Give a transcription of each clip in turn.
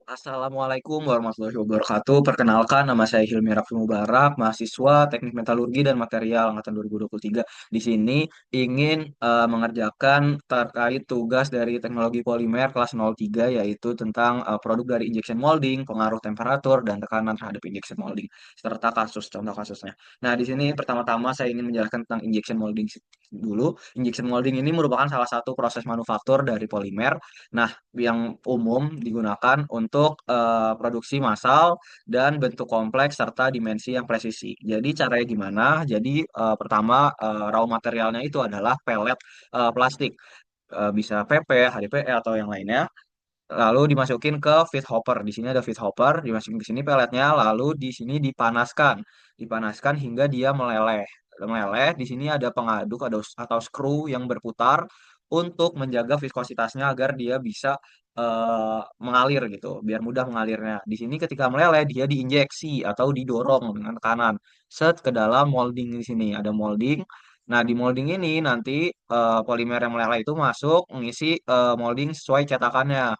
Assalamualaikum warahmatullahi wabarakatuh. Perkenalkan, nama saya Hilmi Raffi Mubarak, mahasiswa Teknik Metalurgi dan Material Angkatan 2023. Di sini ingin mengerjakan terkait tugas dari teknologi polimer kelas 03, yaitu tentang produk dari injection molding, pengaruh temperatur, dan tekanan terhadap injection molding, serta contoh kasusnya. Nah, di sini pertama-tama saya ingin menjelaskan tentang injection molding dulu. Injection molding ini merupakan salah satu proses manufaktur dari polimer. Nah, yang umum digunakan untuk produksi massal dan bentuk kompleks serta dimensi yang presisi. Jadi caranya gimana? Jadi pertama raw materialnya itu adalah pelet plastik. Bisa PP, HDPE atau yang lainnya. Lalu dimasukin ke feed hopper. Di sini ada feed hopper, dimasukin ke sini peletnya, lalu di sini dipanaskan. Dipanaskan hingga dia meleleh. Meleleh, di sini ada pengaduk atau screw yang berputar untuk menjaga viskositasnya agar dia bisa mengalir gitu, biar mudah mengalirnya. Di sini ketika meleleh dia diinjeksi atau didorong dengan tekanan set ke dalam molding. Di sini ada molding. Nah, di molding ini nanti polimer yang meleleh itu masuk mengisi molding sesuai cetakannya.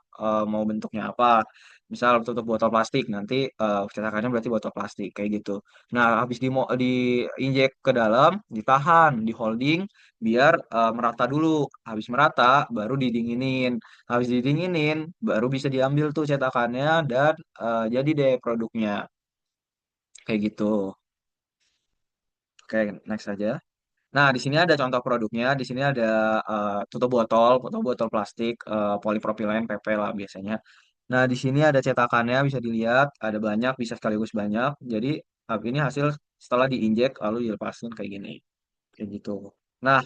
Mau bentuknya apa. Misal tutup botol plastik, nanti cetakannya berarti botol plastik kayak gitu. Nah, habis diinjek ke dalam, ditahan, di holding biar merata dulu. Habis merata, baru didinginin. Habis didinginin, baru bisa diambil tuh cetakannya dan jadi deh produknya kayak gitu. Oke, next aja. Nah, di sini ada contoh produknya. Di sini ada tutup botol plastik, polipropilen PP lah biasanya. Nah, di sini ada cetakannya, bisa dilihat, ada banyak, bisa sekaligus banyak. Jadi, ini hasil setelah diinjek lalu dilepasin kayak gini, kayak gitu. Nah,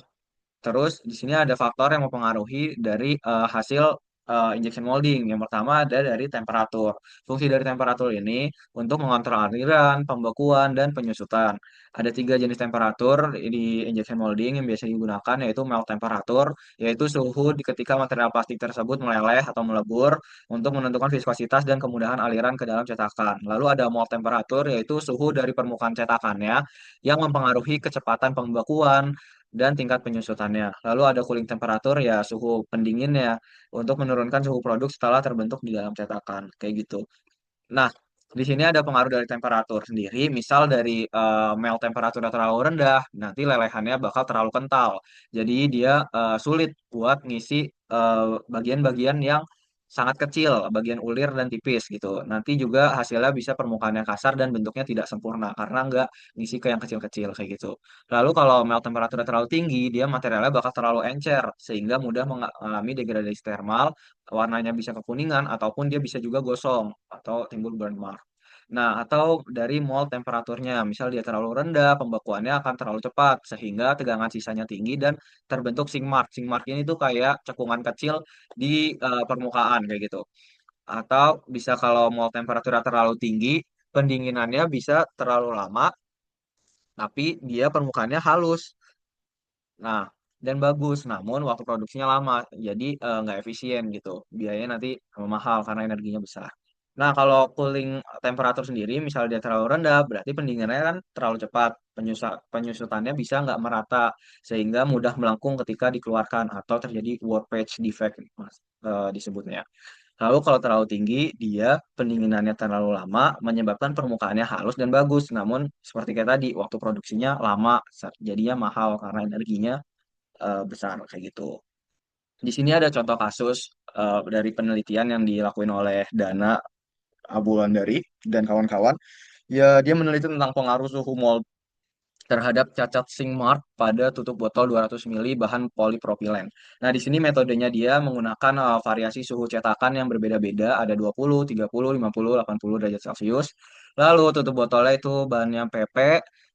terus di sini ada faktor yang mempengaruhi dari hasil injection molding. Yang pertama ada dari temperatur. Fungsi dari temperatur ini untuk mengontrol aliran, pembekuan, dan penyusutan. Ada tiga jenis temperatur di injection molding yang biasa digunakan, yaitu melt temperatur, yaitu suhu ketika material plastik tersebut meleleh atau melebur untuk menentukan viskositas dan kemudahan aliran ke dalam cetakan. Lalu ada melt temperatur, yaitu suhu dari permukaan cetakannya yang mempengaruhi kecepatan pembekuan dan tingkat penyusutannya. Lalu ada cooling temperatur, ya suhu pendinginnya untuk menurunkan suhu produk setelah terbentuk di dalam cetakan kayak gitu. Nah, di sini ada pengaruh dari temperatur sendiri. Misal dari melt temperaturnya terlalu rendah, nanti lelehannya bakal terlalu kental. Jadi dia sulit buat ngisi bagian-bagian yang sangat kecil, bagian ulir dan tipis gitu. Nanti juga hasilnya bisa permukaannya kasar dan bentuknya tidak sempurna karena nggak ngisi ke yang kecil-kecil kayak gitu. Lalu kalau melt temperaturnya terlalu tinggi, dia materialnya bakal terlalu encer sehingga mudah mengalami degradasi termal, warnanya bisa kekuningan ataupun dia bisa juga gosong atau timbul burn mark. Nah, atau dari mold temperaturnya, misal dia terlalu rendah, pembekuannya akan terlalu cepat sehingga tegangan sisanya tinggi dan terbentuk sing mark. Sing mark ini tuh kayak cekungan kecil di permukaan kayak gitu. Atau bisa kalau mold temperaturnya terlalu tinggi, pendinginannya bisa terlalu lama, tapi dia permukaannya halus. Nah, dan bagus, namun waktu produksinya lama, jadi nggak efisien gitu. Biayanya nanti mahal karena energinya besar. Nah, kalau cooling temperatur sendiri, misal dia terlalu rendah, berarti pendinginannya kan terlalu cepat. Penyusutannya bisa nggak merata, sehingga mudah melengkung ketika dikeluarkan atau terjadi warpage defect, Mas, disebutnya. Lalu kalau terlalu tinggi, dia pendinginannya terlalu lama, menyebabkan permukaannya halus dan bagus. Namun, seperti kayak tadi, waktu produksinya lama, jadinya mahal karena energinya besar kayak gitu. Di sini ada contoh kasus dari penelitian yang dilakuin oleh Dana Abulandari dan kawan-kawan. Ya, dia meneliti tentang pengaruh suhu mold terhadap cacat zinc mark pada tutup botol 200 ml bahan polipropilen. Nah, di sini metodenya dia menggunakan variasi suhu cetakan yang berbeda-beda, ada 20, 30, 50, 80 derajat Celcius. Lalu tutup botolnya itu bahannya PP,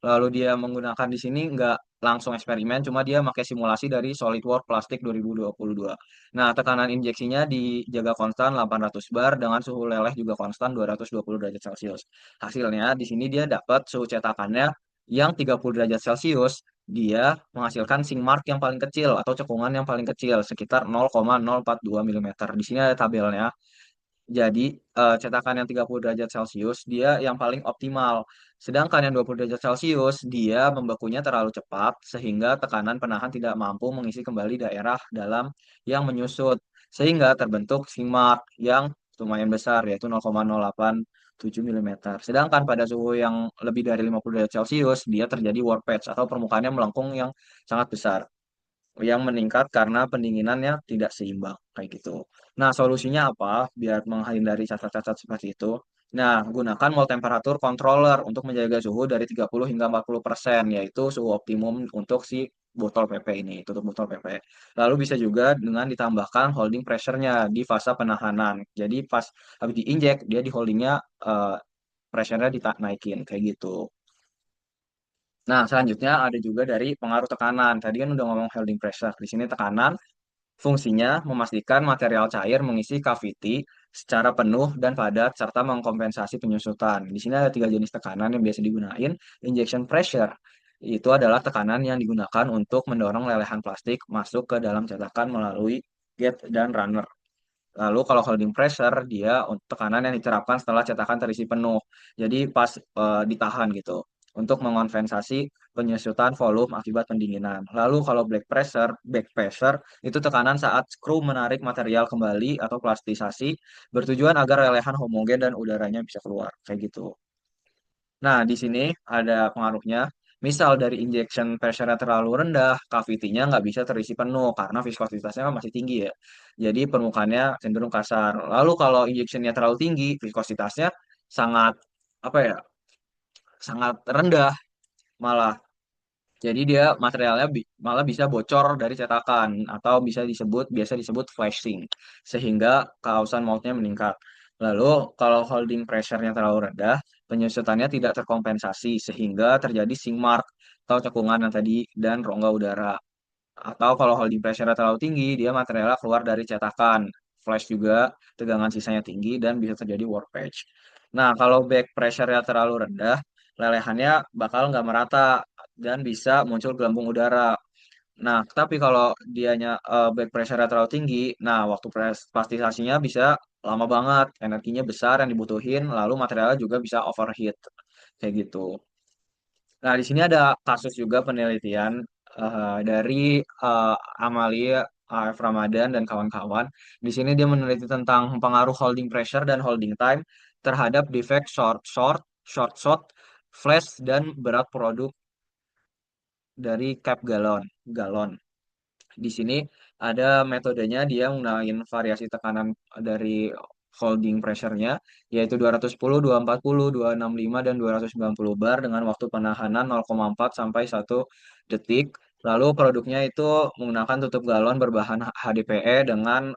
lalu dia menggunakan di sini nggak langsung eksperimen, cuma dia pakai simulasi dari SolidWorks Plastik 2022. Nah, tekanan injeksinya dijaga konstan 800 bar dengan suhu leleh juga konstan 220 derajat Celcius. Hasilnya di sini dia dapat suhu cetakannya yang 30 derajat Celcius, dia menghasilkan sing mark yang paling kecil atau cekungan yang paling kecil sekitar 0,042 mm. Di sini ada tabelnya. Jadi cetakan yang 30 derajat Celcius dia yang paling optimal. Sedangkan yang 20 derajat Celcius dia membekunya terlalu cepat sehingga tekanan penahan tidak mampu mengisi kembali daerah dalam yang menyusut sehingga terbentuk sing mark yang lumayan besar yaitu 0,087 mm. Sedangkan pada suhu yang lebih dari 50 derajat Celcius dia terjadi warpage atau permukaannya melengkung yang sangat besar yang meningkat karena pendinginannya tidak seimbang kayak gitu. Nah, solusinya apa biar menghindari cacat-cacat seperti itu? Nah, gunakan mode temperatur controller untuk menjaga suhu dari 30 hingga 40%, yaitu suhu optimum untuk si botol PP ini, tutup botol PP. Lalu bisa juga dengan ditambahkan holding pressure-nya di fase penahanan. Jadi pas habis diinjek, dia di holdingnya pressure-nya dinaikin kayak gitu. Nah, selanjutnya ada juga dari pengaruh tekanan. Tadi kan udah ngomong holding pressure. Di sini tekanan fungsinya memastikan material cair mengisi cavity secara penuh dan padat serta mengkompensasi penyusutan. Di sini ada tiga jenis tekanan yang biasa digunakan. Injection pressure itu adalah tekanan yang digunakan untuk mendorong lelehan plastik masuk ke dalam cetakan melalui gate dan runner. Lalu kalau holding pressure dia untuk tekanan yang diterapkan setelah cetakan terisi penuh. Jadi pas ditahan gitu untuk mengonvensasi penyusutan volume akibat pendinginan. Lalu kalau back pressure itu tekanan saat skru menarik material kembali atau plastisasi bertujuan agar lelehan homogen dan udaranya bisa keluar kayak gitu. Nah, di sini ada pengaruhnya. Misal dari injection pressure-nya terlalu rendah, cavity-nya nggak bisa terisi penuh karena viskositasnya kan masih tinggi ya. Jadi permukaannya cenderung kasar. Lalu kalau injection-nya terlalu tinggi, viskositasnya sangat apa ya? Sangat rendah malah. Jadi dia materialnya malah bisa bocor dari cetakan atau biasa disebut flashing sehingga kausan moldnya meningkat. Lalu kalau holding pressure-nya terlalu rendah, penyusutannya tidak terkompensasi sehingga terjadi sink mark atau cekungan yang tadi dan rongga udara. Atau kalau holding pressure terlalu tinggi, dia materialnya keluar dari cetakan. Flash juga, tegangan sisanya tinggi, dan bisa terjadi warpage. Nah, kalau back pressure-nya terlalu rendah, lelehannya bakal nggak merata dan bisa muncul gelembung udara. Nah, tapi kalau dianya back pressure-nya terlalu tinggi, nah waktu plastisasinya bisa lama banget, energinya besar yang dibutuhin, lalu materialnya juga bisa overheat. Kayak gitu. Nah, di sini ada kasus juga penelitian dari eh, Amalia AF Ramadan dan kawan-kawan. Di sini dia meneliti tentang pengaruh holding pressure dan holding time terhadap defect short shot, flash, dan berat produk dari cap galon. Di sini ada metodenya dia menggunakan variasi tekanan dari holding pressure-nya yaitu 210, 240, 265 dan 290 bar dengan waktu penahanan 0,4 sampai 1 detik. Lalu produknya itu menggunakan tutup galon berbahan HDPE dengan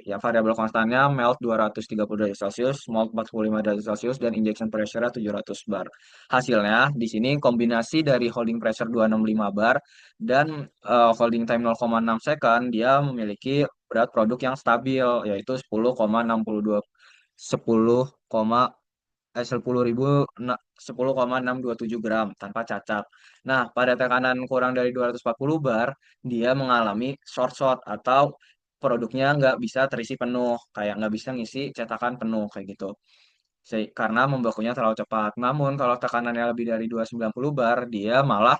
ya variabel konstannya melt 230 derajat Celcius, melt 45 derajat Celcius dan injection pressure 700 bar. Hasilnya di sini kombinasi dari holding pressure 265 bar dan holding time 0,6 second dia memiliki berat produk yang stabil yaitu 10,62 10, 10.627 gram tanpa cacat. Nah, pada tekanan kurang dari 240 bar, dia mengalami short shot atau produknya nggak bisa terisi penuh, kayak nggak bisa ngisi cetakan penuh kayak gitu. Karena membakunya terlalu cepat. Namun kalau tekanannya lebih dari 290 bar, dia malah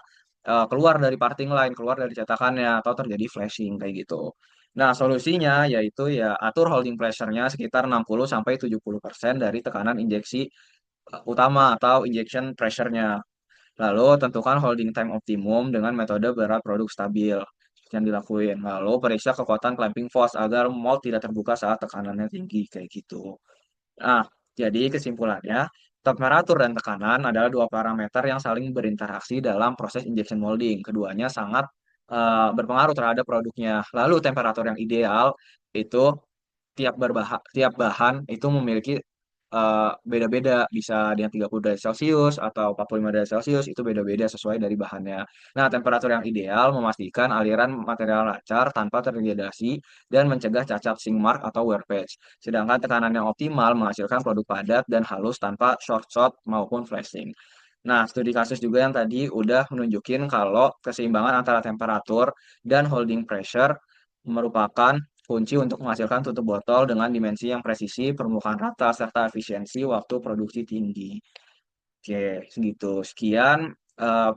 keluar dari parting line, keluar dari cetakannya atau terjadi flashing kayak gitu. Nah, solusinya yaitu ya atur holding pressure-nya sekitar 60 sampai 70% dari tekanan injeksi utama atau injection pressure-nya. Lalu tentukan holding time optimum dengan metode berat produk stabil yang dilakuin. Lalu periksa kekuatan clamping force agar mold tidak terbuka saat tekanannya tinggi kayak gitu. Nah, jadi kesimpulannya, temperatur dan tekanan adalah dua parameter yang saling berinteraksi dalam proses injection molding. Keduanya sangat berpengaruh terhadap produknya. Lalu temperatur yang ideal itu tiap bahan itu memiliki beda-beda, bisa dengan 30 derajat Celcius atau 45 derajat Celcius itu beda-beda sesuai dari bahannya. Nah, temperatur yang ideal memastikan aliran material lancar tanpa terdegradasi dan mencegah cacat sink mark atau wear patch. Sedangkan tekanan yang optimal menghasilkan produk padat dan halus tanpa short shot maupun flashing. Nah, studi kasus juga yang tadi udah menunjukin kalau keseimbangan antara temperatur dan holding pressure merupakan kunci untuk menghasilkan tutup botol dengan dimensi yang presisi, permukaan rata, serta efisiensi waktu produksi tinggi. Oke, segitu. Sekian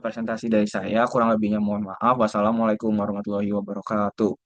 presentasi dari saya. Kurang lebihnya mohon maaf. Wassalamualaikum warahmatullahi wabarakatuh.